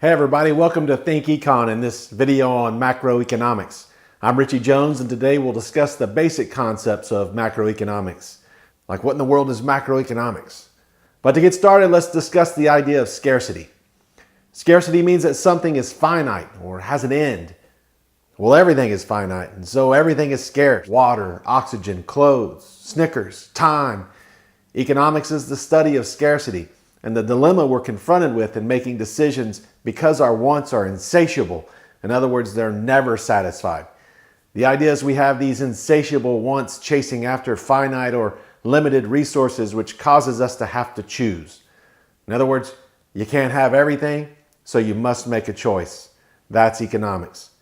Hey everybody, welcome to Think Econ in this video on macroeconomics. I'm Richie Jones and today we'll discuss the basic concepts of macroeconomics. Like what in the world is macroeconomics? But to get started, let's discuss the idea of scarcity. Scarcity means that something is finite or has an end. Well, everything is finite and so everything is scarce. Water, oxygen, clothes, Snickers, time. Economics is the study of scarcity and the dilemma we're confronted with in making decisions because our wants are insatiable. In other words, they're never satisfied. The idea is we have these insatiable wants chasing after finite or limited resources, which causes us to have to choose. In other words, you can't have everything, so you must make a choice. That's economics.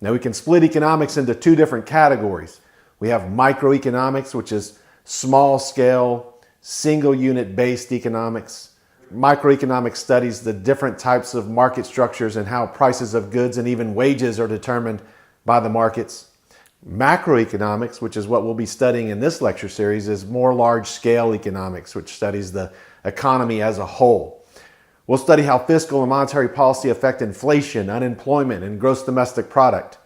Now we can split economics into two different categories. We have microeconomics, which is small scale, single unit based economics. Microeconomics studies the different types of market structures and how prices of goods and even wages are determined by the markets. Macroeconomics, which is what we'll be studying in this lecture series, is more large-scale economics, which studies the economy as a whole. We'll study how fiscal and monetary policy affect inflation, unemployment, and gross domestic product.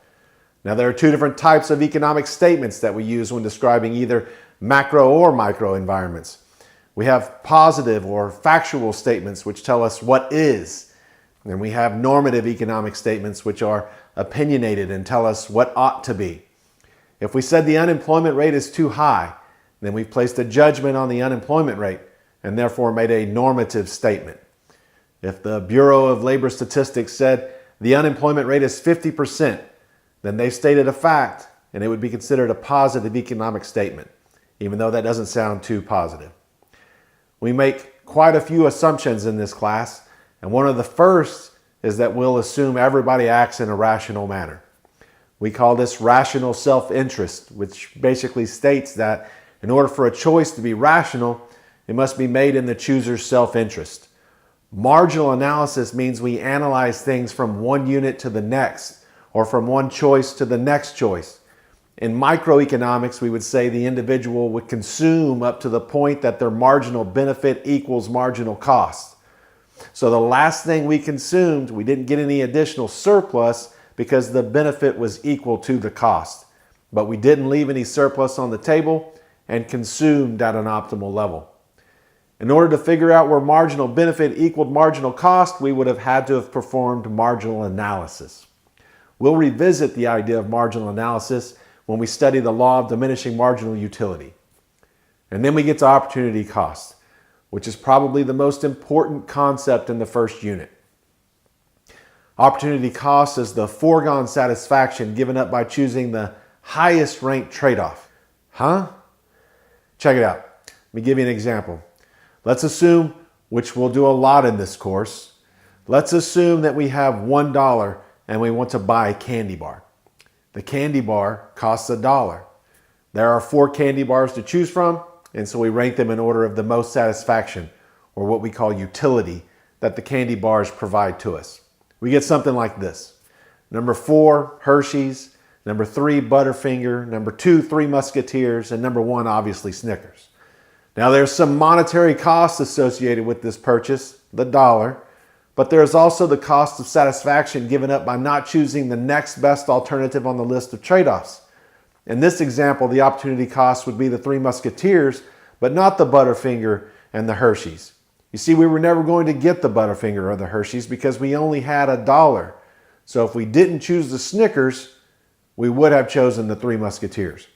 Now, there are two different types of economic statements that we use when describing either macro or micro environments. We have positive or factual statements which tell us what is. And we have normative economic statements which are opinionated and tell us what ought to be. If we said the unemployment rate is too high, then we've placed a judgment on the unemployment rate and therefore made a normative statement. If the Bureau of Labor Statistics said the unemployment rate is 50%, then they've stated a fact and it would be considered a positive economic statement, even though that doesn't sound too positive. We make quite a few assumptions in this class, and one of the first is that we'll assume everybody acts in a rational manner. We call this rational self-interest, which basically states that in order for a choice to be rational, it must be made in the chooser's self-interest. Marginal analysis means we analyze things from one unit to the next, or from one choice to the next choice. In microeconomics, we would say the individual would consume up to the point that their marginal benefit equals marginal cost. So the last thing we consumed, we didn't get any additional surplus because the benefit was equal to the cost. But we didn't leave any surplus on the table and consumed at an optimal level. In order to figure out where marginal benefit equaled marginal cost, we would have had to have performed marginal analysis. We'll revisit the idea of marginal analysis when we study the law of diminishing marginal utility. And then we get to opportunity cost, which is probably the most important concept in the first unit. Opportunity cost is the foregone satisfaction given up by choosing the highest ranked trade-off. Check it out. Let me give you an example. Let's assume, which we'll do a lot in this course, let's assume that we have $1 and we want to buy a candy bar. The candy bar costs $1. There are 4 candy bars to choose from, and so we rank them in order of the most satisfaction, or what we call utility, that the candy bars provide to us. We get something like this. Number 4, Hershey's. Number 3, Butterfinger. Number 2, Three Musketeers. And number 1, obviously, Snickers. Now, there's some monetary costs associated with this purchase, the $1. But there is also the cost of satisfaction given up by not choosing the next best alternative on the list of trade-offs. In this example, the opportunity cost would be the Three Musketeers, but not the Butterfinger and the Hershey's. You see, we were never going to get the Butterfinger or the Hershey's because we only had $1. So if we didn't choose the Snickers, we would have chosen the Three Musketeers.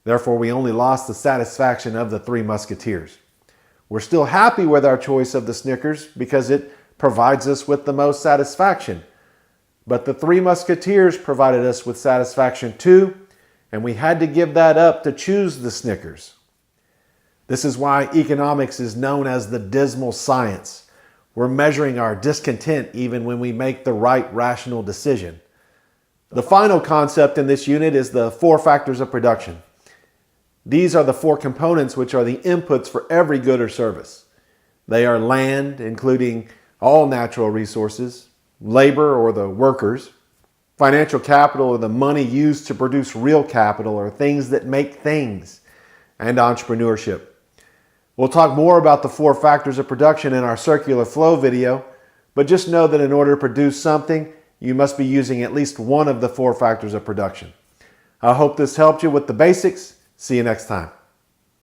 Therefore, we only lost the satisfaction of the Three Musketeers. We're still happy with our choice of the Snickers because it provides us with the most satisfaction. But the Three Musketeers provided us with satisfaction too, and we had to give that up to choose the Snickers. This is why economics is known as the dismal science. We're measuring our discontent even when we make the right rational decision. The final concept in this unit is the 4 factors of production. These are the 4 components which are the inputs for every good or service. They are land, including all natural resources, labor or the workers, financial capital or the money used to produce real capital or things that make things, and entrepreneurship. We'll talk more about the 4 factors of production in our circular flow video, But just know that in order to produce something, you must be using at least one of the 4 factors of production. I hope this helped you with the basics. See you next time.